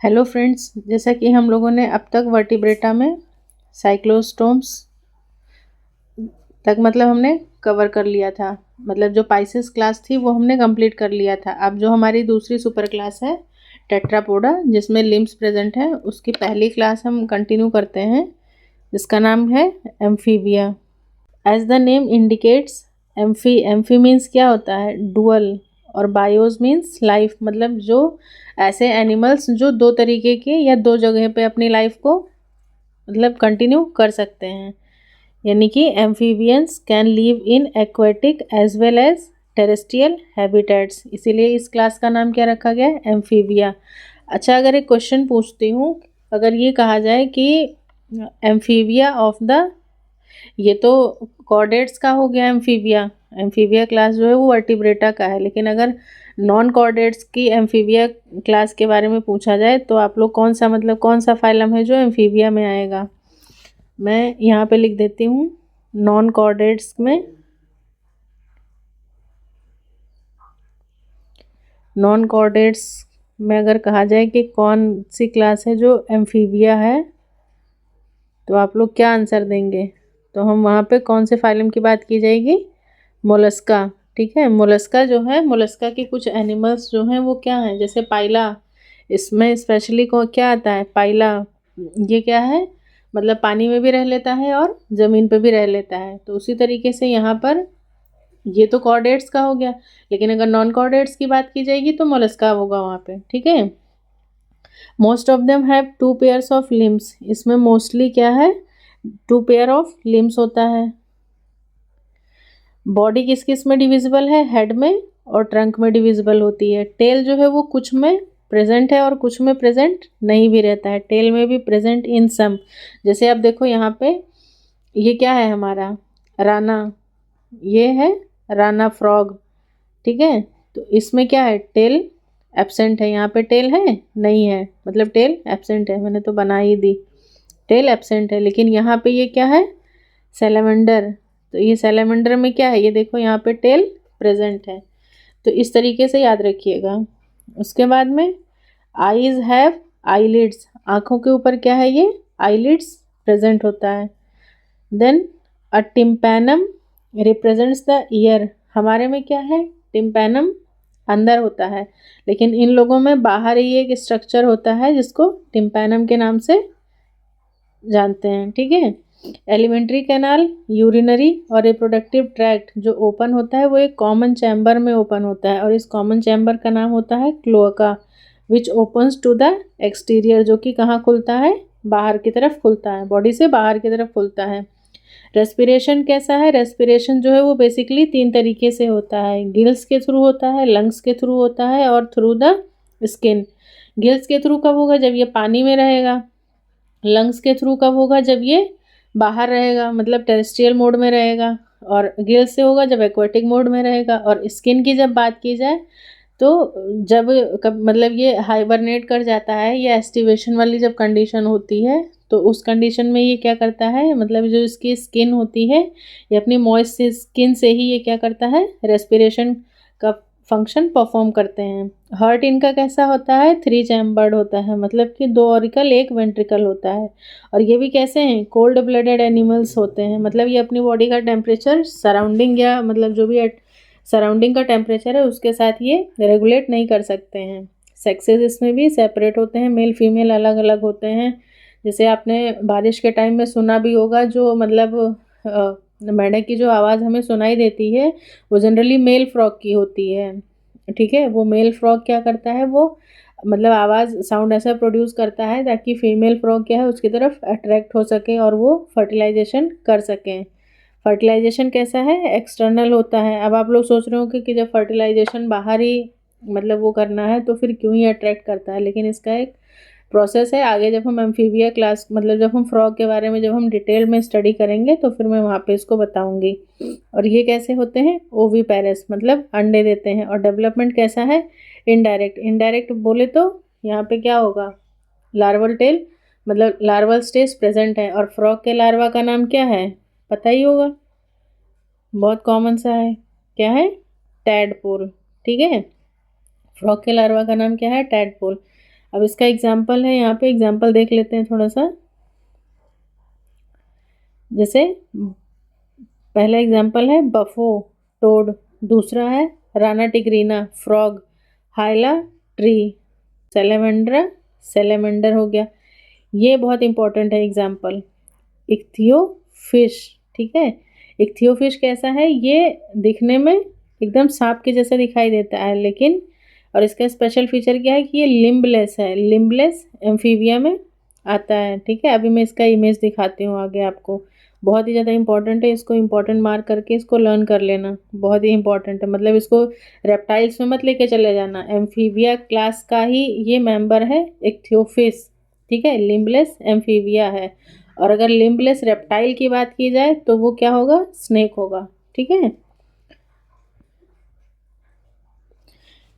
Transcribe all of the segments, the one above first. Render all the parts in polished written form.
Hello friends, जैसा कि हम लोगों ने अब तक वर्टिब्रेटा में साइक्लोस्टोम्स तक मतलब हमने कवर कर लिया था। मतलब जो पाइसेस क्लास थी वो हमने कंप्लीट कर लिया था। अब जो हमारी दूसरी सुपर क्लास है टेट्रापोडा, जिसमें लिम्स प्रेजेंट है, उसकी पहली क्लास हम कंटिन्यू करते हैं, जिसका नाम है Amphibia. As the name indicates, amphi means क्या होता है? डुअल। और बायोस मीन्स लाइफ, मतलब जो ऐसे एनिमल्स जो दो तरीके के या दो जगह पे अपनी लाइफ को मतलब कंटिन्यू कर सकते हैं। यानी कि amphibians can live in aquatic as well as terrestrial habitats, इसीलिए इस क्लास का नाम क्या रखा गया है? एम्फीबिया। अच्छा, अगर एक क्वेश्चन पूछती हूँ, अगर ये कहा जाए कि एम्फीबिया ऑफ द, ये तो कॉर्डेट्स का हो गया एम्फीबिया, एम्फीबिया क्लास जो है वो वर्टिब्रेटा का है, लेकिन अगर नॉन कॉर्डेट्स की एम्फीबिया क्लास के बारे में पूछा जाए तो आप लोग कौन सा, मतलब कौन सा फाइलम है जो एम्फीबिया में आएगा? मैं यहाँ पे लिख देती हूँ नॉन कॉर्डेट्स में, नॉन कॉर्डेट्स में अगर कहा जाए कि कौन सी क्लास है जो एम्फीबिया है, तो आप लोग क्या आंसर देंगे? तो हम वहाँ पे कौन से फाइलम की बात की जाएगी? मोलस्का। ठीक है, मोलस्का जो है, मोलस्का के कुछ एनिमल्स जो हैं वो क्या हैं? जैसे पाइला, इसमें स्पेशली को क्या आता है? पाइला। ये क्या है? मतलब पानी में भी रह लेता है और ज़मीन पे भी रह लेता है। तो उसी तरीके से यहाँ पर ये तो कॉर्डेट्स का हो गया, लेकिन अगर नॉन कॉर्डेट्स की बात की जाएगी तो मोलस्का होगा वहाँ पे। ठीक है, most of them have two pairs of limbs, इसमें मोस्टली क्या है? टू पेयर ऑफ लिम्स होता है। बॉडी किस किस में डिविजिबल है? हेड में और ट्रंक में डिविजिबल होती है। टेल जो है वो कुछ में प्रेजेंट है और कुछ में प्रेजेंट नहीं भी रहता है। टेल में भी प्रेजेंट इन सम, जैसे आप देखो यहाँ पे ये क्या है हमारा? राना, ये है राना फ्रॉग। ठीक है, तो इसमें क्या है? टेल एब्सेंट है। यहाँ पे टेल है नहीं है, मतलब टेल एब्सेंट है, मैंने तो बना ही दी, टेल एब्सेंट है। लेकिन यहाँ पे ये क्या है? सैलेमेंडर। तो ये सैलेमेंडर में क्या है? ये देखो यहाँ पे टेल प्रेजेंट है। तो इस तरीके से याद रखिएगा। उसके बाद में आईज हैव आईलिड्स, आँखों के ऊपर क्या है? ये आईलिड्स प्रेजेंट होता है। Then a tympanum represents the ear, हमारे में क्या है? टिम्पैनम अंदर होता है, लेकिन इन लोगों में बाहर ही एक स्ट्रक्चर होता है जिसको टिम्पैनम के नाम से जानते हैं। ठीक है, एलिमेंट्री कैनाल, यूरिनरी और रिप्रोडक्टिव ट्रैक्ट जो ओपन होता है वो एक कॉमन चैम्बर में ओपन होता है, और इस कॉमन चैम्बर का नाम होता है cloaca, which opens to the exterior, जो कि कहाँ खुलता है? बाहर की तरफ खुलता है, बॉडी से बाहर की तरफ खुलता है। रेस्पिरेशन कैसा है? रेस्पिरेशन जो है वो बेसिकली तीन तरीके से होता है। गिल्स के थ्रू होता है, लंग्स के थ्रू होता है, और थ्रू द स्किन। गिल्स के थ्रू कब होगा? जब ये पानी में रहेगा। लंग्स के थ्रू कब होगा? जब ये बाहर रहेगा, मतलब टेरेस्ट्रियल मोड में रहेगा। और गिल्स से होगा जब एक्वाटिक मोड में रहेगा। और स्किन की जब बात की जाए तो जब कब मतलब ये हाइबरनेट कर जाता है, या एस्टिवेशन वाली जब कंडीशन होती है, तो उस कंडीशन में ये क्या करता है? मतलब जो इसकी स्किन होती है, ये अपनी मॉइस्ट स्किन से ही ये क्या करता है? रेस्पिरेशन का फंक्शन परफॉर्म करते हैं। हार्ट इनका कैसा होता है? थ्री चैम्बर्ड होता है, मतलब कि दो ऑरिकल एक वेंट्रिकल होता है। और ये भी कैसे हैं? कोल्ड ब्लडेड एनिमल्स होते हैं, मतलब ये अपनी बॉडी का टेम्परेचर सराउंडिंग, या मतलब जो भी सराउंडिंग का टेम्परेचर है उसके साथ ये रेगुलेट नहीं कर सकते हैं। सेक्सेस इसमें भी सेपरेट होते हैं, मेल फीमेल अलग अलग होते हैं। जैसे आपने बारिश के टाइम में सुना भी होगा, जो मतलब मेंढक की जो आवाज़ हमें सुनाई देती है वो जनरली मेल फ्रॉग की होती है। ठीक है, वो मेल फ्रॉग क्या करता है? वो मतलब आवाज़ साउंड ऐसा प्रोड्यूस करता है ताकि फीमेल फ्रॉग क्या है उसकी तरफ अट्रैक्ट हो सके और वो फर्टिलाइजेशन कर सकें। फर्टिलाइजेशन कैसा है? एक्सटर्नल होता है। अब आप लोग सोच रहे हो कि जब फर्टिलाइजेशन बाहर ही मतलब वो करना है तो फिर क्यों ही अट्रैक्ट करता है, लेकिन इसका एक प्रोसेस है। आगे जब हम एम्फीबिया क्लास, मतलब जब हम फ्रॉग के बारे में जब हम डिटेल में स्टडी करेंगे तो फिर मैं वहाँ पे इसको बताऊँगी। और ये कैसे होते हैं? ओवीपेरस, मतलब अंडे देते हैं। और डेवलपमेंट कैसा है? इनडायरेक्ट। इनडायरेक्ट बोले तो यहाँ पे क्या होगा? लार्वल टेल, मतलब लार्वल स्टेज प्रेजेंट है। और फ्रॉग के लार्वा का नाम क्या है? पता ही होगा, बहुत कॉमन सा है। क्या है? टैडपोल। ठीक है, फ्रॉग के लार्वा का नाम क्या है? टैडपोल। अब इसका एग्जाम्पल है, यहाँ पे एग्जाम्पल देख लेते हैं थोड़ा सा। जैसे पहला एग्जाम्पल है बफो टोड, दूसरा है Rana tigrina frog, हाइला tree, salamander salamander हो गया। ये बहुत इंपॉर्टेंट है एग्जाम्पल। इक्थियो फिश, ठीक है। इक्थियो फिश कैसा है, ये दिखने में एकदम सांप के जैसा दिखाई देता है, लेकिन और इसका स्पेशल फीचर क्या है कि ये लिम्बलेस है, लिम्बलेस एम्फीबिया में आता है, ठीक है। अभी मैं इसका इमेज दिखाती हूँ आगे आपको, बहुत ही ज़्यादा इंपॉर्टेंट है, इसको इंपॉर्टेंट मार्क करके इसको लर्न कर लेना, बहुत ही इंपॉर्टेंट है। मतलब इसको रेप्टाइल्स में मत लेके चले जाना, एम्फीबिया क्लास का ही ये मेंबर है इक्थियोफिश, ठीक है, लिम्बलेस एम्फीबिया है। और अगर लिम्बलेस रेप्टाइल की बात की जाए तो वो क्या होगा, स्नेक होगा, ठीक है।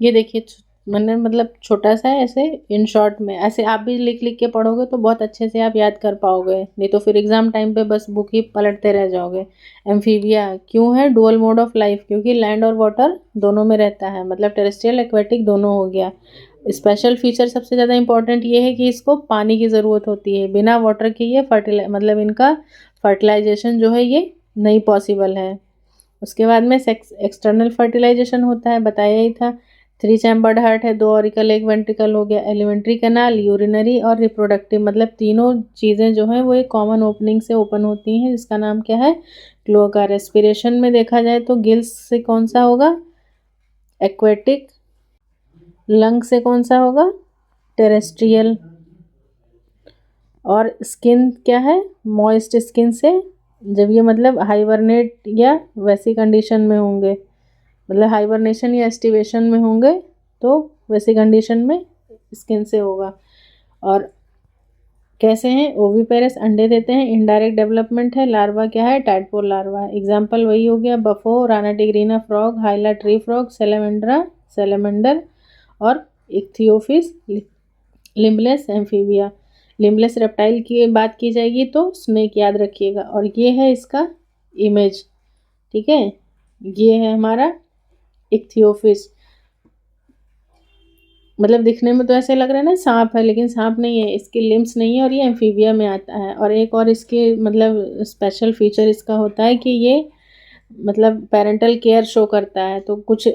ये देखिए मैंने मतलब छोटा सा है ऐसे इन शॉर्ट में, ऐसे आप भी लिख लिख के पढ़ोगे तो बहुत अच्छे से आप याद कर पाओगे, नहीं तो फिर एग्जाम टाइम पे बस बुक ही पलटते रह जाओगे। एम्फीबिया क्यों है, डुअल मोड ऑफ लाइफ, क्योंकि लैंड और वाटर दोनों में रहता है, मतलब टेरेस्ट्रियल एक्वेटिक दोनों हो गया। स्पेशल फीचर सबसे ज़्यादा इंपॉर्टेंट ये है कि इसको पानी की ज़रूरत होती है, बिना वाटर के ये मतलब इनका फर्टिलाइजेशन जो है ये नहीं पॉसिबल है। उसके बाद में एक्सटर्नल फर्टिलाइजेशन होता है, बताया ही था। 3 चैम्बर्ड हार्ट है, 2 ऑरिकल 1 वेंट्रिकल हो गया। एलिमेंट्री कैनाल, यूरिनरी और रिप्रोडक्टिव, मतलब तीनों चीज़ें जो हैं वो एक कॉमन ओपनिंग से ओपन होती हैं, जिसका नाम क्या है, क्लोअका। रेस्पिरेशन में देखा जाए तो गिल्स से कौन सा होगा, एक्वेटिक। लंग से कौन सा होगा, टेरेस्ट्रियल। और स्किन क्या है, मॉइस्ट स्किन से, जब ये मतलब हाइबरनेट या वैसी कंडीशन में होंगे, मतलब हाइबरनेशन या एस्टिवेशन में होंगे तो वैसी कंडीशन में स्किन से होगा। और कैसे हैं, ओवीपेरस अंडे देते हैं, इनडायरेक्ट डेवलपमेंट है। लार्वा क्या है, टैडपोल लार्वा। एग्जाम्पल वही हो गया, बफो, Rana tigrina frog, हाइला tree frog, salamander salamander और Ichthyophis limbless amphibia. Limbless reptile की बात की जाएगी तो स्नेक याद रखिएगा। और ये है इसका इमेज, ठीक है, ये है हमारा इक्थियोफिस। मतलब दिखने में तो ऐसे लग रहा है ना सांप है, लेकिन सांप नहीं है, इसकी लिम्स नहीं है और ये एम्फीबिया में आता है। और एक और इसके मतलब स्पेशल फीचर इसका होता है कि ये मतलब पेरेंटल केयर शो करता है। तो कुछ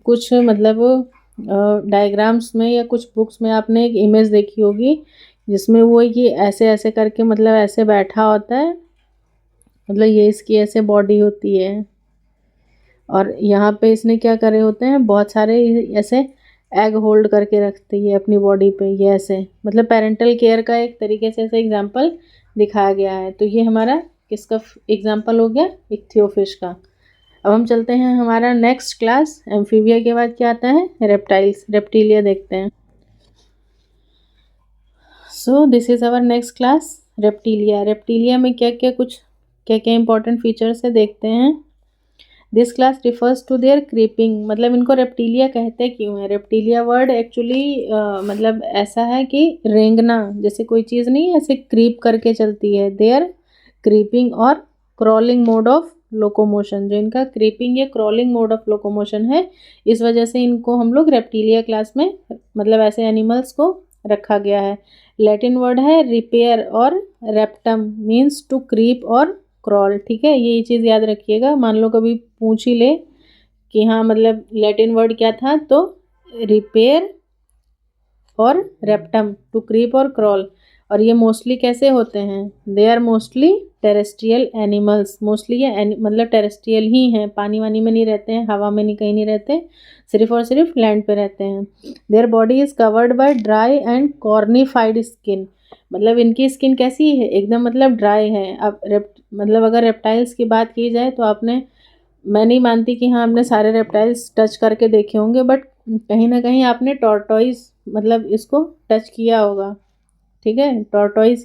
कुछ मतलब डायग्राम्स में या कुछ बुक्स में आपने एक इमेज देखी होगी जिसमें वो ये ऐसे ऐसे करके मतलब ऐसे बैठा होता है, मतलब ये इसकी ऐसे बॉडी होती है और यहाँ पे इसने क्या करे होते हैं, बहुत सारे ऐसे एग होल्ड करके रखती है अपनी बॉडी पे, ये ऐसे मतलब पेरेंटल केयर का एक तरीके से ऐसे एग्जाम्पल दिखाया गया है। तो ये हमारा किसका एग्जाम्पल हो गया, इक्थियोफिश का। अब हम चलते हैं हमारा नेक्स्ट क्लास, एम्फीबिया के बाद क्या आता है, रेप्टाइल्स, रेप्टिलिया देखते हैं। So this is our next class, Reptilia. Reptilia में क्या क्या इंपॉर्टेंट फीचर्स है देखते हैं। This class refers to their creeping, मतलब इनको रेप्टिलिया कहते क्यों है। रेप्टिलिया वर्ड एक्चुअली मतलब ऐसा है कि रेंगना, जैसे कोई चीज़ नहीं ऐसे क्रीप करके चलती है, देयर क्रीपिंग और क्रॉलिंग मोड ऑफ लोकोमोशन, जो इनका क्रीपिंग या क्रॉलिंग मोड ऑफ लोकोमोशन है, इस वजह से इनको हम लोग रेप्टिलिया क्लास में मतलब ऐसे एनिमल्स को रखा गया है। लैटिन वर्ड है रिपेयर और रेप्टम मीन्स टू क्रीप और क्रॉल, ठीक है, ये चीज़ याद रखिएगा। मान लो कभी पूछ ही ले कि हाँ मतलब लैटिन वर्ड क्या था, तो रिपेयर और रेप्टम, टू क्रीप और क्रॉल। और ये मोस्टली कैसे होते हैं, they are mostly terrestrial animals, mostly ये मतलब टेरेस्ट्रियल ही हैं, पानी वानी में नहीं रहते हैं, हवा में नहीं, कहीं नहीं रहते, सिर्फ और सिर्फ लैंड पे रहते हैं। Their body is covered by dry and cornified skin, मतलब इनकी स्किन कैसी है, एकदम मतलब ड्राई है। अब मतलब अगर रेप्टाइल्स की बात की जाए तो आपने, मैं नहीं मानती कि हाँ आपने सारे रेप्टाइल्स टच करके देखे होंगे, बट कहीं ना कहीं आपने टॉर्टोइस मतलब इसको टच किया होगा, ठीक है, टॉर्टोइस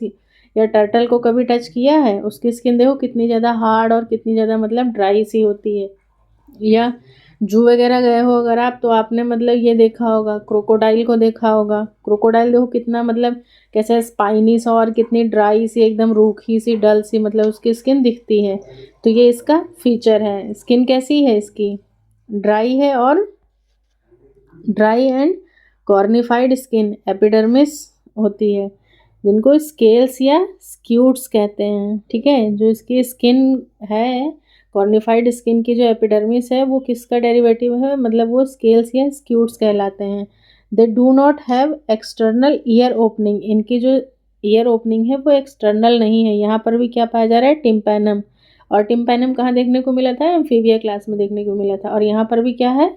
या टर्टल को कभी टच किया है, उसकी स्किन देखो कितनी ज़्यादा हार्ड और कितनी ज़्यादा मतलब ड्राई सी होती है। या जू वगैरह गए हो अगर आप, तो आपने मतलब ये देखा होगा, क्रोकोडाइल को देखा होगा, क्रोकोडाइल देखो कितना मतलब कैसे स्पाइनी सा और कितनी ड्राई सी, एकदम रूखी सी, डल सी, मतलब उसकी स्किन दिखती है। तो ये इसका फीचर है। स्किन कैसी है इसकी, ड्राई है और dry and cornified skin epidermis होती है, जिनको स्केल्स या स्क्यूट्स कहते हैं। ठीक है, जो इसकी स्किन है, कॉर्निफाइड स्किन की जो एपिडर्मिस है वो किसका डेरिवेटिव है, मतलब वो स्केल्स या स्क्यूट्स कहलाते हैं। They do not have external ear opening, इनकी जो ईयर ओपनिंग है वो एक्सटर्नल नहीं है। यहाँ पर भी क्या पाया जा रहा है, टिम्पैनम, और टिम्पैनम कहाँ देखने को मिला था, एम्फीबिया क्लास में देखने को मिला था, और यहाँ पर भी क्या है,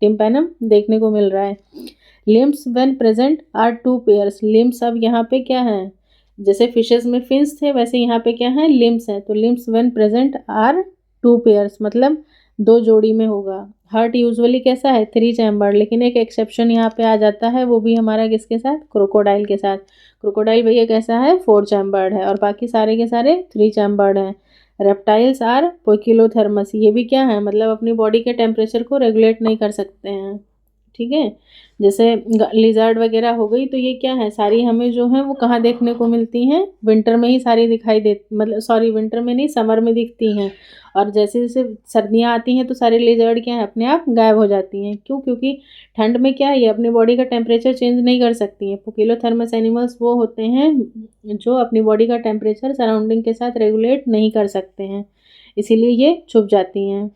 टिम्पैनम देखने को मिल रहा है। Limbs when present are two pairs, limbs अब यहाँ पे क्या है, जैसे फिशेस में फिन्स थे वैसे यहाँ पे क्या है, लिम्स है। तो limbs when present are two pairs मतलब दो जोड़ी में होगा। हार्ट यूजुअली कैसा है, 3 चैम्बर, लेकिन एक एक्सेप्शन यहाँ पे आ जाता है, वो भी हमारा किसके साथ, क्रोकोडाइल के साथ। क्रोकोडाइल भैया कैसा है, 4 चैम्बर्ड है, और बाकी सारे के सारे 3 चैम्बर्ड हैं। रेप्टाइल्स आर पोइकिलोथर्मस, ये भी क्या है, मतलब अपनी बॉडी के टेम्परेचर को रेगुलेट नहीं कर सकते हैं। ठीक है, जैसे लिजर्ड वगैरह हो गई, तो ये क्या है, सारी हमें जो है वो कहाँ देखने को मिलती हैं, विंटर में ही सारी दिखाई दे, मतलब सॉरी विंटर में नहीं, समर में दिखती हैं। और जैसे जैसे सर्दियाँ आती हैं तो सारे लिजर्ड क्या है, अपने आप गायब हो जाती हैं। क्यों, क्योंकि ठंड में क्या है, ये अपनी बॉडी का टेम्परेचर चेंज नहीं कर सकती हैं। पोकिलोथर्मस एनिमल्स वो होते हैं जो अपनी बॉडी का टेम्परेचर सराउंडिंग के साथ रेगुलेट नहीं कर सकते हैं, इसीलिए ये छुप जाती हैं।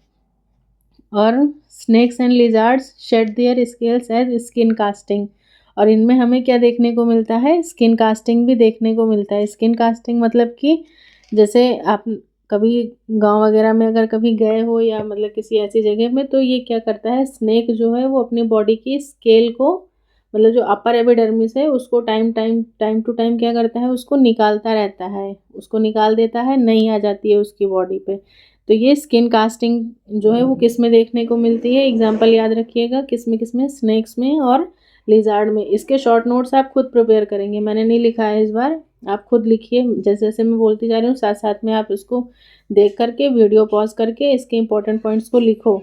और snakes and lizards shed their scales as skin casting, और इनमें हमें क्या देखने को मिलता है, स्किन कास्टिंग भी देखने को मिलता है। स्किन कास्टिंग मतलब कि जैसे आप कभी गांव वगैरह में अगर कभी गए हो या मतलब किसी ऐसी जगह में, तो ये क्या करता है, स्नेक जो है वो अपनी बॉडी की स्केल को, मतलब जो अपर एपिडर्मिस है उसको टाइम टू टाइम क्या करता है, उसको निकालता रहता है, उसको निकाल देता है, नहीं आ जाती है उसकी बॉडी पे। तो ये स्किन कास्टिंग जो है वो किस में देखने को मिलती है, एग्जाम्पल याद रखिएगा, किस में, स्नेक्स में और लिजार्ड में। इसके शॉर्ट नोट्स आप खुद प्रिपेयर करेंगे, मैंने नहीं लिखा है इस बार, आप खुद लिखिए, जैसे जैसे मैं बोलती जा रही हूँ साथ साथ में आप इसको देख करके वीडियो पॉज करके इसके इंपॉर्टेंट पॉइंट्स को लिखो।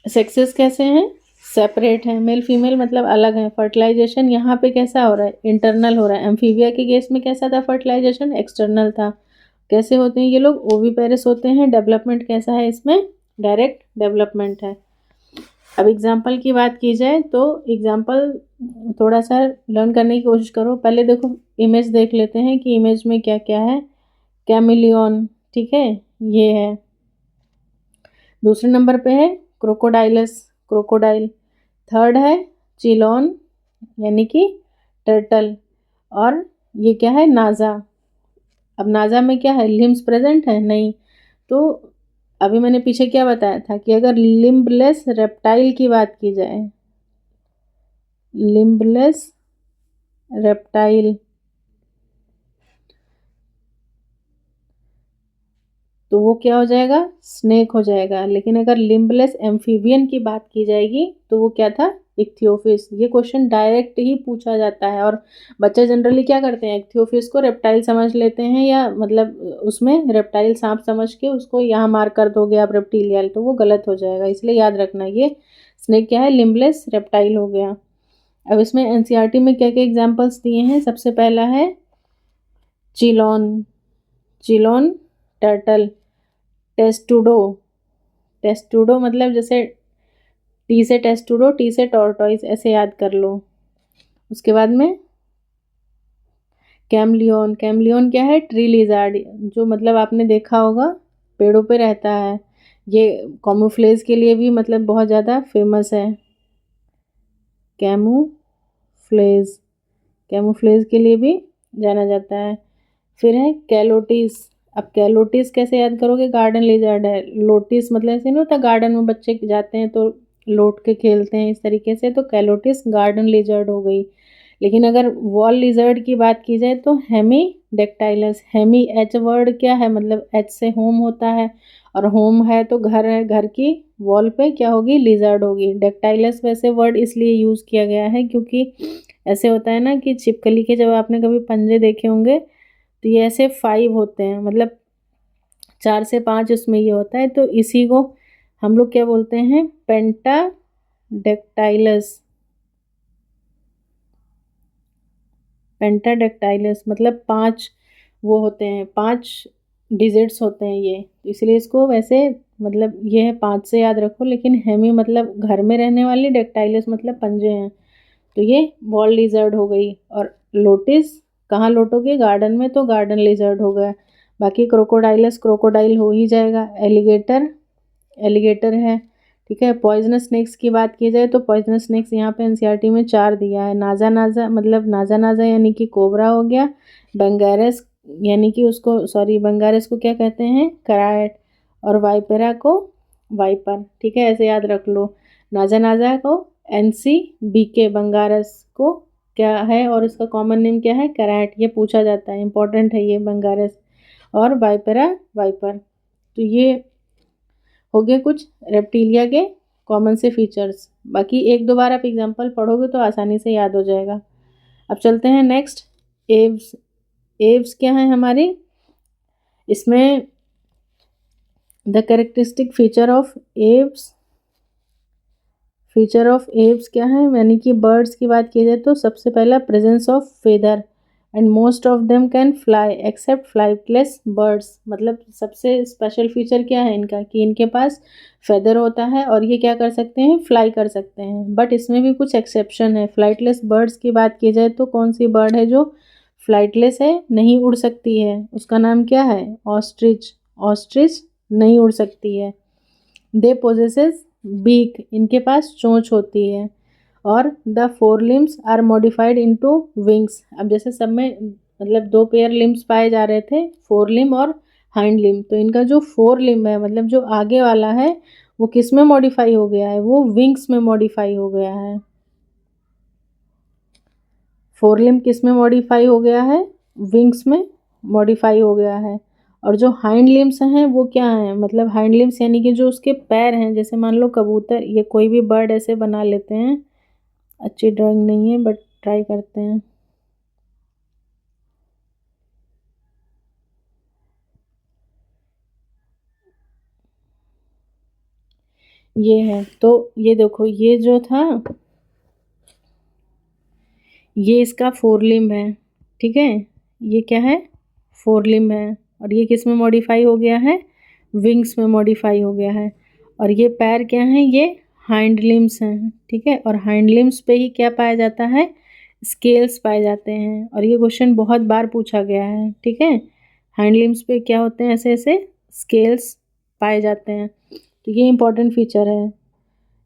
सेक्सेस कैसे हैं, सेपरेट हैं, मेल फीमेल मतलब अलग है। फर्टिलाइजेशन यहाँ पे कैसा हो रहा है, इंटरनल हो रहा है। एम्फीबिया के केस में कैसा था, फर्टिलाइजेशन एक्सटर्नल था। कैसे होते हैं ये लोग, ओवीपेरस होते हैं। डेवलपमेंट कैसा है इसमें, डायरेक्ट डेवलपमेंट है। अब एग्जाम्पल की बात की जाए तो एग्जाम्पल थोड़ा सा लर्न करने की कोशिश करो। पहले देखो इमेज देख लेते हैं कि इमेज में क्या क्या है। कैमिलियन, ठीक है, ये है। दूसरे नंबर पे है क्रोकोडाइलस, क्रोकोडाइल। थर्ड है चिलोन यानी कि टर्टल, और ये क्या है, नाजा। अब नाजा में क्या है, लिम्स प्रेजेंट है नहीं, तो अभी मैंने पीछे क्या बताया था कि अगर लिम्बलेस रेप्टाइल की बात की जाए, लिम्बलेस रेप्टाइल, तो वो क्या हो जाएगा, स्नेक हो जाएगा। लेकिन अगर लिम्बलेस एम्फीबियन की बात की जाएगी तो वो क्या था, इक्थियोफिस। ये क्वेश्चन डायरेक्ट ही पूछा जाता है, और बच्चे जनरली क्या करते हैं, इक्थियोफिस को रेप्टाइल समझ लेते हैं, या मतलब उसमें रेप्टाइल सांप समझ के उसको यहाँ मार्क कर दोगे आप रेप्टीलियल, तो वो गलत हो जाएगा। इसलिए याद रखना ये स्नेक क्या है, लिम्बलेस रेप्टाइल हो गया। अब इसमें एनसीईआरटी में क्या क्या एग्जाम्पल्स दिए हैं, सबसे पहला है चिलोन, चिलोन टर्टल। टेस्टुडो, टेस्टुडो मतलब जैसे टी से टेस्टुडो, टी से टॉर्टॉइस, ऐसे याद कर लो। उसके बाद में कैमलियन, कैमलियन क्या है, ट्री लिजार्ड, जो मतलब आपने देखा होगा पेड़ों पे रहता है। ये कैमोफ्लेज के लिए भी मतलब बहुत ज़्यादा फेमस है, कैमोफ्लेज, कैमोफ्लेज के लिए भी जाना जाता है। फिर है कैलोटिस। अब कैलोटिस कैसे याद करोगे, गार्डन लिजर्ड है। लोटिस मतलब ऐसे नहीं होता, गार्डन में बच्चे जाते हैं तो लोट के खेलते हैं इस तरीके से, तो कैलोटिस गार्डन लिजर्ड हो गई। लेकिन अगर वॉल लिजर्ड की बात की जाए तो हेमी डेक्टाइलस। हेमी एच वर्ड क्या है, मतलब एच से होम होता है, और होम है तो घर है, घर की वॉल पे क्या होगी, लिजर्ड होगी। डेक्टाइलस वैसे वर्ड इसलिए यूज़ किया गया है क्योंकि ऐसे होता है ना कि छिपकली के जब आपने कभी पंजे देखे होंगे तो ये ऐसे 5 होते हैं, मतलब 4 से 5 उसमें ये होता है, तो इसी को हम लोग क्या बोलते हैं, पेंटाडेक्टाइलस। पेंटाडेक्टाइलस मतलब 5 वो होते हैं, 5 डिजिट्स होते हैं ये, तो इसलिए इसको वैसे मतलब ये है 5 से याद रखो। लेकिन हेमी मतलब घर में रहने वाली, डेक्टाइलस मतलब पंजे हैं। तो ये वॉल लिजर्ड हो गई। और लोटिस कहाँ लोटोगे, गार्डन में, तो गार्डन लिजर्ड हो गया। बाकी क्रोकोडाइलस क्रोकोडाइल हो ही जाएगा। एलिगेटर एलिगेटर है, ठीक है। पॉइजनस स्नेक्स की बात की जाए तो पॉइजनस स्नेक्स यहाँ पे एनसीईआरटी में 4 दिया है। नाजा नाजा मतलब नाजा नाजा यानी कि कोबरा हो गया। बंगारस यानी कि उसको बंगारस को क्या कहते हैं, कराएट। और वाइपेरा को वाइपर, ठीक है, ऐसे याद रख लो। नाजा नाजा को NC BK, बंगारस को क्या है और इसका कॉमन नेम क्या है, कराट। ये पूछा जाता है, इंपॉर्टेंट है ये बंगारस। और वाइपेरा वाइपर। तो ये हो गए कुछ रेप्टीलिया के कॉमन से फीचर्स। बाकी एक दो बार आप एग्जांपल पढ़ोगे तो आसानी से याद हो जाएगा। अब चलते हैं नेक्स्ट, एव्स। एव्स क्या है हमारी, इसमें the characteristic feature of Aves क्या है, यानी कि बर्ड्स की बात की जाए तो सबसे पहला presence of feather and most of them can fly except flightless birds. मतलब सबसे स्पेशल फीचर क्या है इनका कि इनके पास फेदर होता है और ये क्या कर सकते हैं, फ्लाई कर सकते हैं। बट इसमें भी कुछ एक्सेप्शन है। फ्लाइटलेस बर्ड्स की बात की जाए तो कौन सी बर्ड है जो फ्लाइटलेस है, नहीं उड़ सकती है, उसका नाम क्या है, ऑस्ट्रिच। ऑस्ट्रिच नहीं उड़ सकती है। दे पोजेसेस बीक, इनके पास चोंच होती है। और the 4 limbs are modified into wings. अब जैसे सब में मतलब 2 पेयर लिम्स पाए जा रहे थे, 4 लिम और हाइंड लिम, तो इनका जो 4 लिम है मतलब जो आगे वाला है वो किस में मॉडिफाई हो गया है, वो विंग्स में मॉडिफाई हो गया है। 4 लिम किस में मॉडिफाई हो गया है, विंग्स में मॉडिफाई हो गया है। और जो हाइंड लिम्स हैं वो क्या हैं, मतलब हाइंड लिम्स यानी कि जो उसके पैर हैं, जैसे मान लो कबूतर, ये कोई भी बर्ड ऐसे बना लेते हैं। अच्छी ड्राइंग नहीं है बट ट्राई करते हैं। ये है, तो ये देखो, ये जो था ये इसका 4 लिम्ब है, ठीक है। ये क्या है, 4 लिम्ब है। और ये किस में मॉडिफाई हो गया है, विंग्स में मॉडिफाई हो गया है। और ये पैर क्या हैं, ये हाइंड लिम्स हैं, ठीक है। और हाइंड लिम्स पे ही क्या पाया जाता है, स्केल्स पाए जाते हैं। और ये क्वेश्चन बहुत बार पूछा गया है, ठीक है। हाइंड लिम्स पे क्या होते हैं, ऐसे ऐसे स्केल्स पाए जाते हैं। तो ये इंपॉर्टेंट फीचर है।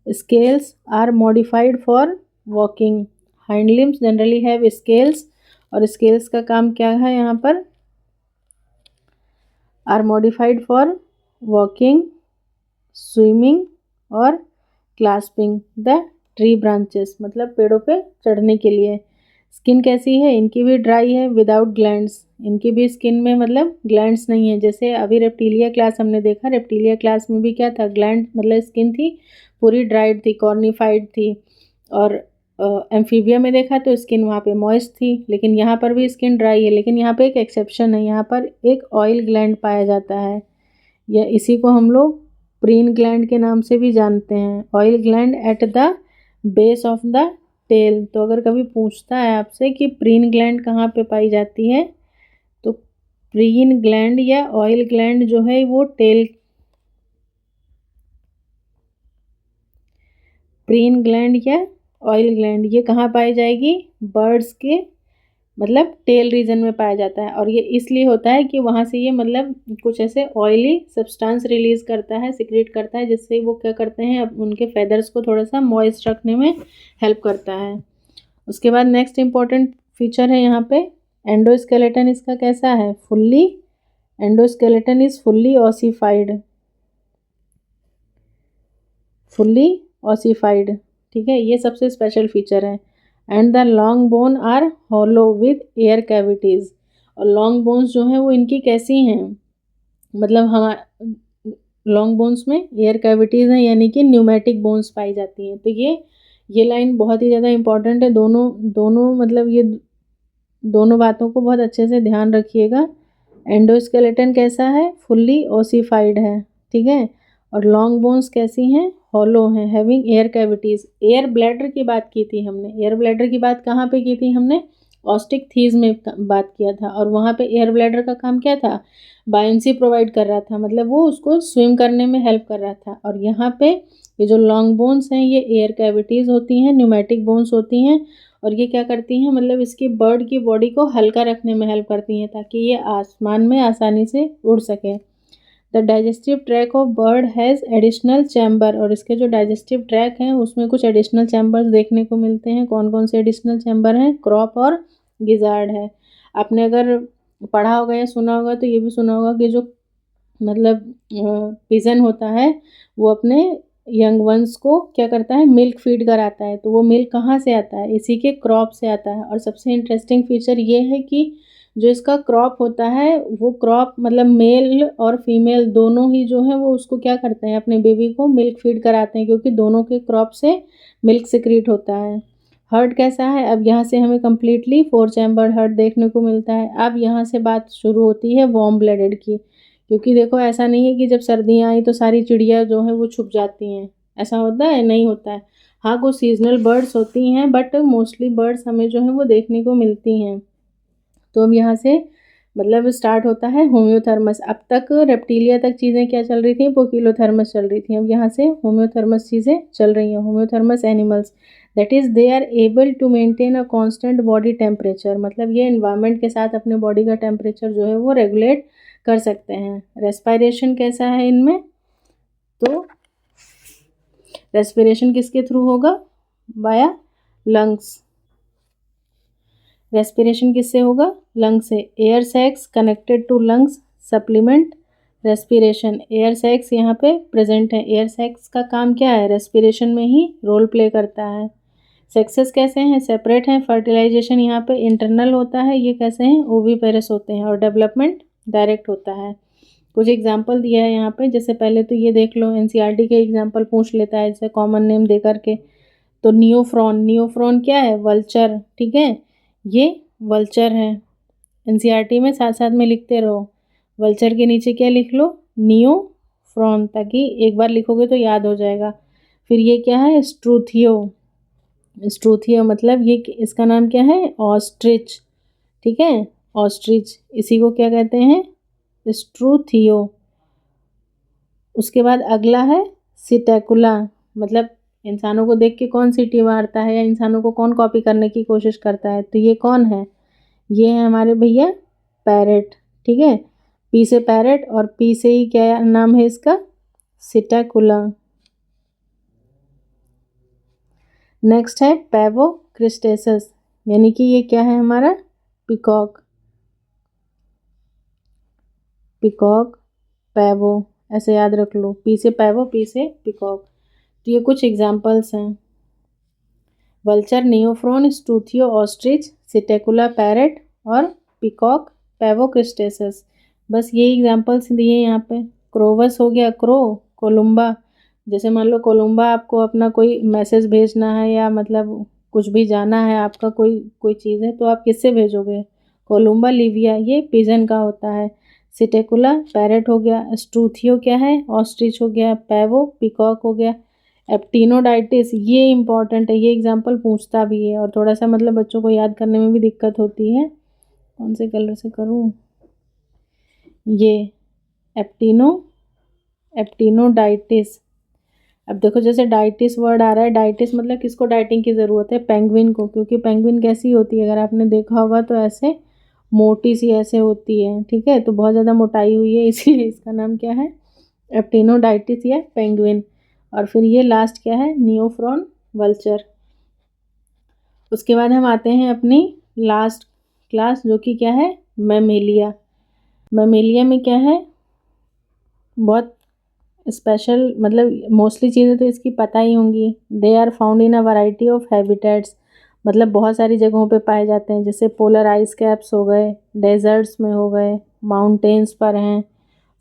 Scales are modified for walking. Hind limbs generally have scales, और स्केल्स का काम क्या है यहाँ पर, are modified for walking, swimming और क्लास्पिंग द ट्री ब्रांचेस, मतलब पेड़ों पे चढ़ने के लिए। स्किन कैसी है, इनकी भी ड्राई है, विदाउट ग्लैंड्स। इनकी भी स्किन में मतलब ग्लैंड्स नहीं है। जैसे अभी रेप्टीलिया क्लास हमने देखा, रेप्टीलिया क्लास में भी क्या था, ग्लैंड मतलब स्किन थी पूरी ड्राइड थी, कॉर्निफाइड थी। और एम्फीबिया में देखा तो स्किन वहाँ पे मॉइस्ट थी, लेकिन यहाँ पर भी स्किन ड्राई है। लेकिन यहाँ पे एक एक्सेप्शन है, यहाँ पर एक ऑयल ग्लैंड पाया जाता है, या इसी को हम लोग प्रीन ग्लैंड के नाम से भी जानते हैं। Oil gland at the base of the tail. तो अगर कभी पूछता है आपसे कि प्रीन ग्लैंड कहाँ पे पाई जाती है, तो प्रीन ग्लैंड या ऑयल ग्लैंड जो है वो प्रीन ग्लैंड या ऑयल ग्लैंड ये कहाँ पाई जाएगी, बर्ड्स के मतलब टेल रीजन में पाया जाता है। और ये इसलिए होता है कि वहाँ से ये मतलब कुछ ऐसे ऑयली सब्सटेंस रिलीज करता है, सिक्रेट करता है, जिससे वो क्या करते हैं, अब उनके फेदर्स को थोड़ा सा मॉइस्ट रखने में हेल्प करता है। उसके बाद नेक्स्ट इंपॉर्टेंट फीचर है यहाँ पे एंडोस्केलेटन। इसका कैसा है, fully, endoskeleton is fully ossified, fully ossified, ठीक है। ये सबसे स्पेशल फीचर है। And the long bone are hollow with air cavities. और लॉन्ग बोन्स जो हैं वो इनकी कैसी हैं, मतलब हम लॉन्ग बोन्स में एयर कैविटीज़ हैं, यानी कि न्यूमेटिक बोन्स पाई जाती हैं। तो ये लाइन बहुत ही ज़्यादा इंपॉर्टेंट है। दोनों दोनों मतलब ये दोनों बातों को बहुत अच्छे से ध्यान रखिएगा। एंडोस्केलेटन कैसा है, फुल्ली ओसिफाइड है, ठीक है। और लॉन्ग बोन्स कैसी हैं, हॉलो हैं, having air cavities. Air bladder की बात की थी हमने, एयर ब्लैडर की बात कहाँ पे की थी हमने, ऑस्टिक थीज में बात किया था। और वहाँ पे एयर ब्लैडर का काम क्या था, बायंसी प्रोवाइड कर रहा था, मतलब वो उसको स्विम करने में हेल्प कर रहा था। और यहाँ पे ये जो लॉन्ग बोन्स हैं ये एयर कैविटीज़ होती हैं, न्यूमेटिक बोन्स होती हैं। और ये क्या करती हैं, मतलब इसकी बर्ड की बॉडी को हल्का रखने में हेल्प करती हैं ताकि ये आसमान में आसानी से उड़ सके। The digestive track of bird has additional chamber, और इसके जो डाइजेस्टिव ट्रैक हैं उसमें कुछ एडिशनल चैम्बर्स देखने को मिलते हैं। कौन कौन से एडिशनल चैम्बर हैं? क्रॉप और गिजार्ड है। आपने अगर पढ़ा होगा या सुना होगा तो ये भी सुना होगा कि जो मतलब पिजन होता है वो अपने यंग वंस को क्या करता है, मिल्क फीड कराता है। तो वो मिल्क कहाँ से आता है? इसी के क्रॉप से आता है। और सबसे इंटरेस्टिंग फीचर ये है कि जो इसका क्रॉप होता है वो क्रॉप मतलब मेल और फीमेल दोनों ही जो है वो उसको क्या करते हैं, अपने बेबी को मिल्क फीड कराते हैं, क्योंकि दोनों के क्रॉप से मिल्क सिक्रीट होता है। हर्ट कैसा है? अब यहाँ से हमें कम्प्लीटली 4 चैम्बर हर्ट देखने को मिलता है। अब यहाँ से बात शुरू होती है वार्म ब्लडेड की, क्योंकि देखो ऐसा नहीं है कि जब सर्दियाँ आई तो सारी चिड़िया जो है वो छुप जाती हैं, ऐसा होता है? नहीं होता है। हाँ, कुछ सीजनल बर्ड्स होती हैं बट मोस्टली बर्ड्स हमें जो है वो देखने को मिलती हैं। तो अब यहाँ से मतलब स्टार्ट होता है होम्योथर्मस। अब तक रेप्टीलिया तक चीज़ें क्या चल रही थी? पोकिलोथर्मस चल रही थी। अब यहाँ से होम्योथर्मस चीज़ें चल रही हैं। Homoiothermous animals that is they are able to maintain a constant body temperature, मतलब ये एनवायरनमेंट के साथ अपने बॉडी का टेम्परेचर जो है वो रेगुलेट कर सकते हैं। रेस्पिरेशन कैसा है इनमें? तो रेस्पिरेशन किसके थ्रू होगा? बाया लंग्स। रेस्पिरेशन किससे होगा? लंग से। Air sacs connected to lungs supplement respiration. Air sacs यहाँ पे प्रेजेंट है। एयर सैक्स का काम क्या है? रेस्पिरेशन में ही रोल प्ले करता है। सेक्सेस कैसे हैं? सेपरेट हैं। फर्टिलाइजेशन यहाँ पे इंटरनल होता है। ये कैसे हैं? ओवीपेरस होते हैं। और डेवलपमेंट डायरेक्ट होता है। कुछ एग्जाम्पल दिया है यहाँ पे, जैसे पहले तो ये देख लो, एनसीईआरटी के एग्जाम्पल पूछ लेता है जैसे कॉमन नेम दे करके। तो नियोफ्रॉन, नियोफ्रॉन क्या है? वल्चर, ठीक है, ये वल्चर है। एनसीईआरटी में साथ साथ में लिखते रहो। वल्चर के नीचे क्या लिख लो? नियोफ्रॉन, ताकि एक बार लिखोगे तो याद हो जाएगा। फिर ये क्या है? स्ट्रूथियो। स्ट्रूथियो मतलब ये इसका नाम क्या है? ऑस्ट्रिच, ठीक है, ऑस्ट्रिच, इसी को क्या कहते हैं? स्ट्रूथियो। उसके बाद अगला है सिटेकुला, मतलब इंसानों को देख के कौन सीटी मारता है या इंसानों को कौन कॉपी करने की कोशिश करता है? तो ये कौन है? ये है हमारे भैया पैरेट, ठीक है। पी से पैरेट और पी से ही क्या नाम है इसका? सिटेकुला। नेक्स्ट है पैवो क्रिस्टेसस, यानी कि ये क्या है हमारा? पिकॉक। पिकॉक, पैवो, ऐसे याद रख लो। पी से पैवो, पी से पिकॉक। तो ये कुछ एग्जाम्पल्स हैं। वल्चर, नियोफ्रॉन, स्टूथियो, ऑस्ट्रिच, सिटेकुला पैरेट और पिकॉक पैवो क्रिस्टेसस। बस ये एग्जाम्पल्स दिए यहाँ पे। क्रोवस हो गया, क्रो। कोलुम्बा, जैसे मान लो कोलुम्बा आपको अपना कोई मैसेज भेजना है या मतलब कुछ भी जाना है, आपका कोई चीज़ है तो आप किससे भेजोगे? कोलुम्बा लिविया, ये पिजन का होता है। सिटेकुला पैरेट हो गया। स्टूथियो क्या है? ऑस्ट्रिच हो गया। पैवो पिकॉक हो गया। एप्टिनोडाइटिस, ये इंपॉर्टेंट है, ये एग्जाम्पल पूछता भी है और थोड़ा सा मतलब बच्चों को याद करने में भी दिक्कत होती है। कौन से कलर से करूँ? ये एप्टिनोडाइटिस। अब देखो जैसे डाइटिस वर्ड आ रहा है, डाइटिस मतलब किसको डाइटिंग की ज़रूरत है? पेंगुइन को, क्योंकि पेंगुइन कैसी होती है? अगर आपने देखा होगा तो ऐसे मोटी सी ऐसे होती है, ठीक है, तो बहुत ज़्यादा मोटाई हुई है इसीलिए इसका नाम क्या है? एप्टिनोडाइटिस या पेंगुइन। और फिर ये लास्ट क्या है? नियोफ्रॉन वल्चर। उसके बाद हम आते हैं अपनी लास्ट क्लास, जो कि क्या है? मैमेलिया। मैमेलिया में क्या है? बहुत स्पेशल, मतलब मोस्टली चीज़ें तो इसकी पता ही होंगी। They are found in a variety of habitats, मतलब बहुत सारी जगहों पे पाए जाते हैं, जैसे पोलर आइस कैप्स हो गए, डेजर्ट्स में हो गए, माउंटेन्स पर हैं,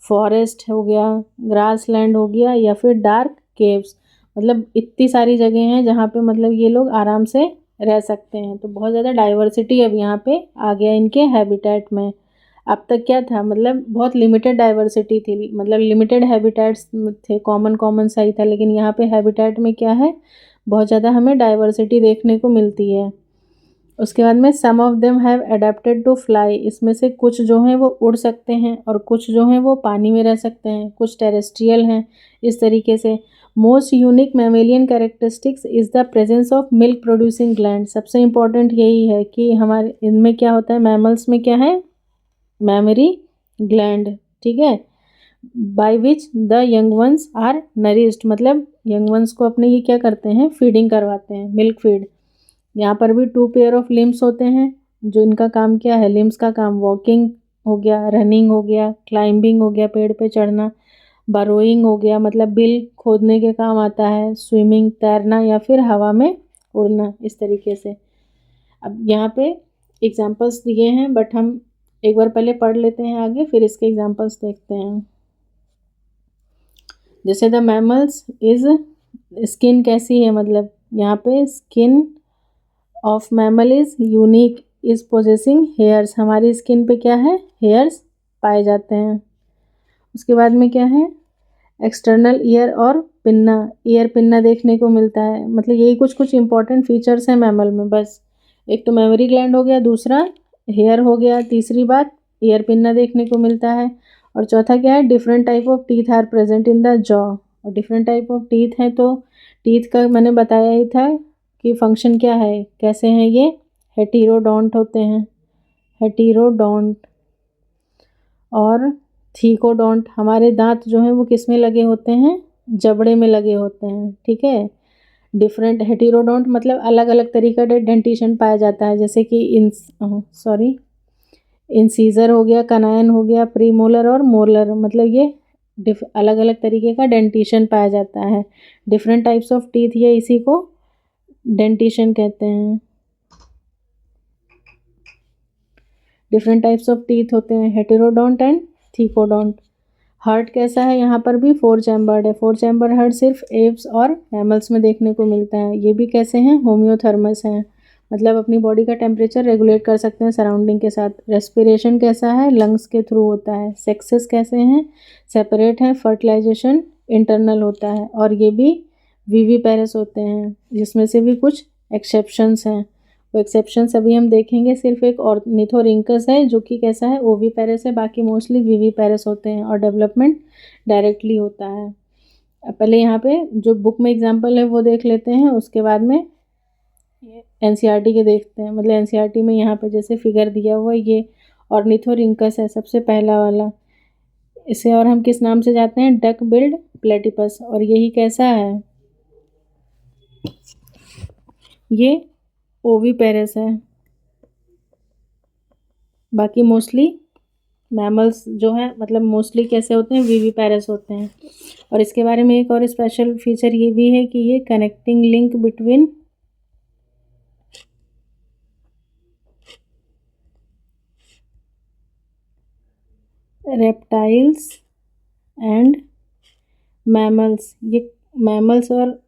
फॉरेस्ट हो गया, ग्रास लैंड हो गया, या फिर डार्क केव्स। मतलब इतनी सारी जगह हैं जहाँ पे मतलब ये लोग आराम से रह सकते हैं। तो बहुत ज़्यादा डाइवर्सिटी अब यहाँ पे आ गया इनके हैबिटेट में। अब तक क्या था? मतलब बहुत लिमिटेड डाइवर्सिटी थी, मतलब लिमिटेड हैबिटेट्स थे, कॉमन सा ही था। लेकिन यहाँ पे हैबिटेट में क्या है? बहुत ज़्यादा हमें डाइवर्सिटी देखने को मिलती है। उसके बाद में some of them have adapted to fly, इसमें से कुछ जो हैं वो उड़ सकते हैं और कुछ जो हैं वो पानी में रह सकते हैं, कुछ टेरेस्ट्रियल हैं इस तरीके से। Most unique mammalian characteristics is the presence of milk producing gland. सबसे इम्पॉर्टेंट यही है कि हमारे इनमें क्या होता है, मैमल्स में क्या है, मैमरी ग्लैंड, ठीक है, by which the young ones are nourished, मतलब यंग वंस को अपने ये क्या करते हैं, फीडिंग करवाते हैं, मिल्क फीड। यहाँ पर भी 2 पेयर ऑफ लिम्स होते हैं, जो इनका काम क्या है, लिम्स का काम वॉकिंग हो गया, रनिंग हो गया, क्लाइंबिंग हो गया, पेड़ पे चढ़ना, बरोइंग हो गया मतलब बिल खोदने के काम आता है, स्विमिंग तैरना या फिर हवा में उड़ना, इस तरीके से। अब यहाँ पे एग्जांपल्स दिए हैं, बट हम एक बार पहले पढ़ लेते हैं आगे, फिर इसके एग्जांपल्स देखते हैं। जैसे द मैमल्स इज, स्किन कैसी है, मतलब यहाँ पे skin of mammal is unique is possessing hairs, हमारी स्किन पे क्या है, हेयर्स पाए जाते हैं। उसके बाद में क्या है, एक्सटर्नल ईयर और पिन्ना, ईयर पिन्ना देखने को मिलता है, मतलब यही कुछ कुछ इंपॉर्टेंट फीचर्स हैं मैमल में बस। एक तो मेमोरी ग्लैंड हो गया, दूसरा हेयर हो गया, तीसरी बात ईयर पिन्ना देखने को मिलता है, और चौथा क्या है, different type of teeth are present in the jaw. और डिफरेंट टाइप ऑफ टीथ हैं तो टीथ का मैंने बताया ही था कि फंक्शन क्या है, कैसे हैं ये, हेटेरोडोंट होते हैं, हेटेरोडोंट। और थीकोडोंट, हमारे दांत जो हैं वो किस में लगे होते हैं, जबड़े में लगे होते हैं, ठीक है। डिफरेंट हेटेरोडोंट मतलब अलग अलग तरीका का डेंटिशन पाया जाता है, जैसे कि इंसीजर हो गया, कनायन हो गया, प्रीमोलर और मोलर, मतलब ये अलग अलग तरीके का डेंटिशन पाया जाता है। डिफरेंट टाइप्स ऑफ टीथ, ये इसी को डेंटिशन कहते हैं। डिफरेंट टाइप्स ऑफ टीथ होते हैं, हेटेरोडोंट एंड थीकोडोंट। हार्ट कैसा है, यहाँ पर भी 4 चैम्बर्ड है। 4 चैम्बर हार्ट सिर्फ एप्स और मैमल्स में देखने को मिलता है। ये भी कैसे हैं, होम्योथर्मस हैं, मतलब अपनी बॉडी का टेम्परेचर रेगुलेट कर सकते हैं सराउंडिंग के साथ। रेस्पिरेशन कैसा है, लंग्स के थ्रू होता है। सेक्सेस कैसे हैं, सेपरेट हैं। फर्टिलाइजेशन इंटरनल होता है, और ये भी विविपेरस होते हैं, जिसमें से भी कुछ एक्सेप्शंस हैं। वो एक्सेप्शंस अभी हम देखेंगे। सिर्फ एक ऑर्निथोरिंकस है जो कि कैसा है, ओविपेरस है, बाकी मोस्टली विविपेरस होते हैं, और डेवलपमेंट डायरेक्टली होता है। अब पहले यहाँ पे जो बुक में एग्जांपल है वो देख लेते हैं, उसके बाद में एनसीईआरटी के देखते हैं। मतलब एनसीईआरटी में यहाँ पे जैसे फिगर दिया हुआ है, ये ऑर्निथोरिंकस है सबसे पहला वाला। इसे और हम किस नाम से जाते हैं, डक बिल्ड प्लेटिपस। और यही कैसा है, ये ओविपेरस है। बाकी मोस्टली मैमल्स जो हैं, मतलब मोस्टली कैसे होते हैं, विविपेरस होते हैं। और इसके बारे में एक और स्पेशल फीचर ये भी है कि ये connecting link between reptiles and mammals, ये मैमल्स और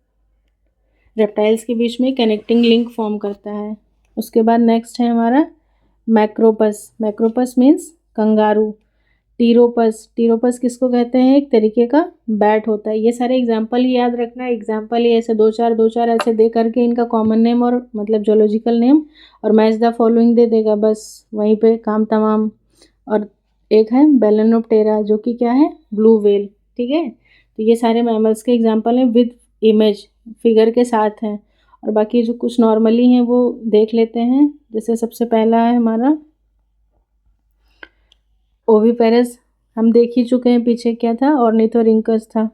रेप्टाइल्स के बीच में कनेक्टिंग लिंक फॉर्म करता है। उसके बाद नेक्स्ट है हमारा Macropus. Macropus means kangaroo. Pteropus, Pteropus किसको कहते हैं, एक तरीके का बैट होता है। ये सारे एग्जाम्पल ही याद रखना, एग्जाम्पल ही ऐसे दो चार ऐसे दे करके इनका कॉमन नेम और मतलब जोलॉजिकल नेम और मैच द फॉलोइंग दे देगा, बस वहीं पे काम तमाम। और एक है बेलेनोप्टेरा जो कि क्या है, ब्लू व्हेल, ठीक है। तो ये सारे मैमल्स के एग्जाम्पल हैं विद इमेज, फिगर के साथ हैं। और बाकी जो कुछ नॉर्मली हैं वो देख लेते हैं। जैसे सबसे पहला है हमारा ओविपेरस, हम देख ही चुके हैं पीछे क्या था, ऑर्निथोरिंकस था।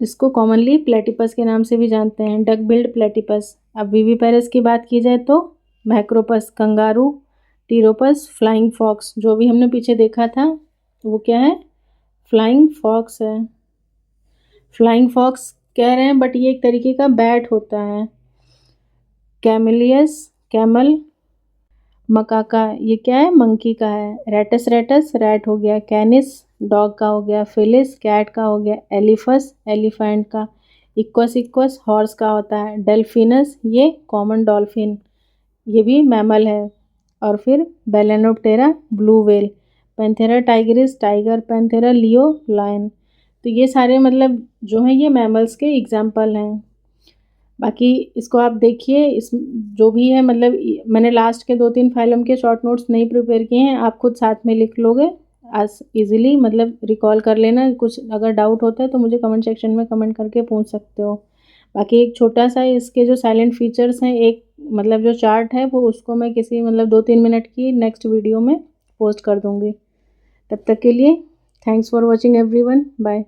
इसको कॉमनली प्लेटिपस के नाम से भी जानते हैं, डक बिल्ड प्लेटिपस। अब विविपेरस की बात की जाए तो मैक्रोपस कंगारू, टीरोपस फ्लाइंग फॉक्स, जो भी हमने पीछे देखा था वो क्या है, फ्लाइंग फॉक्स है। फ्लाइंग फॉक्स कह रहे हैं बट ये एक तरीके का बैट होता है। कैमिलियस कैमल, मकाका ये क्या है, मंकी का है। रेटस रेटस रैट हो गया, कैनिस डॉग का हो गया, फिलिस कैट का हो गया, एलिफस एलिफेंट का, इक्वस इक्वस हॉर्स का होता है, डेल्फिनस ये कॉमन डॉल्फिन ये भी मैमल है। और फिर Balaenoptera blue whale, Panthera tigris tiger, Panthera leo lion. तो ये सारे मतलब जो हैं ये मैमल्स के एग्जाम्पल हैं। बाकी इसको आप देखिए, इस जो भी है मतलब मैंने लास्ट के 2-3 फाइलम के शॉर्ट नोट्स नहीं प्रिपेयर किए हैं, आप खुद साथ में लिख लोगे आज इजीली मतलब रिकॉल कर लेना। कुछ अगर डाउट होता है तो मुझे कमेंट सेक्शन में कमेंट करके पूछ सकते हो। बाकी एक छोटा सा इसके जो साइलेंट फीचर्स हैं, एक मतलब जो चार्ट है वो उसको मैं किसी मतलब 2-3 मिनट की नेक्स्ट वीडियो में पोस्ट कर दूँगी। तब तक के लिए thanks for watching everyone, bye.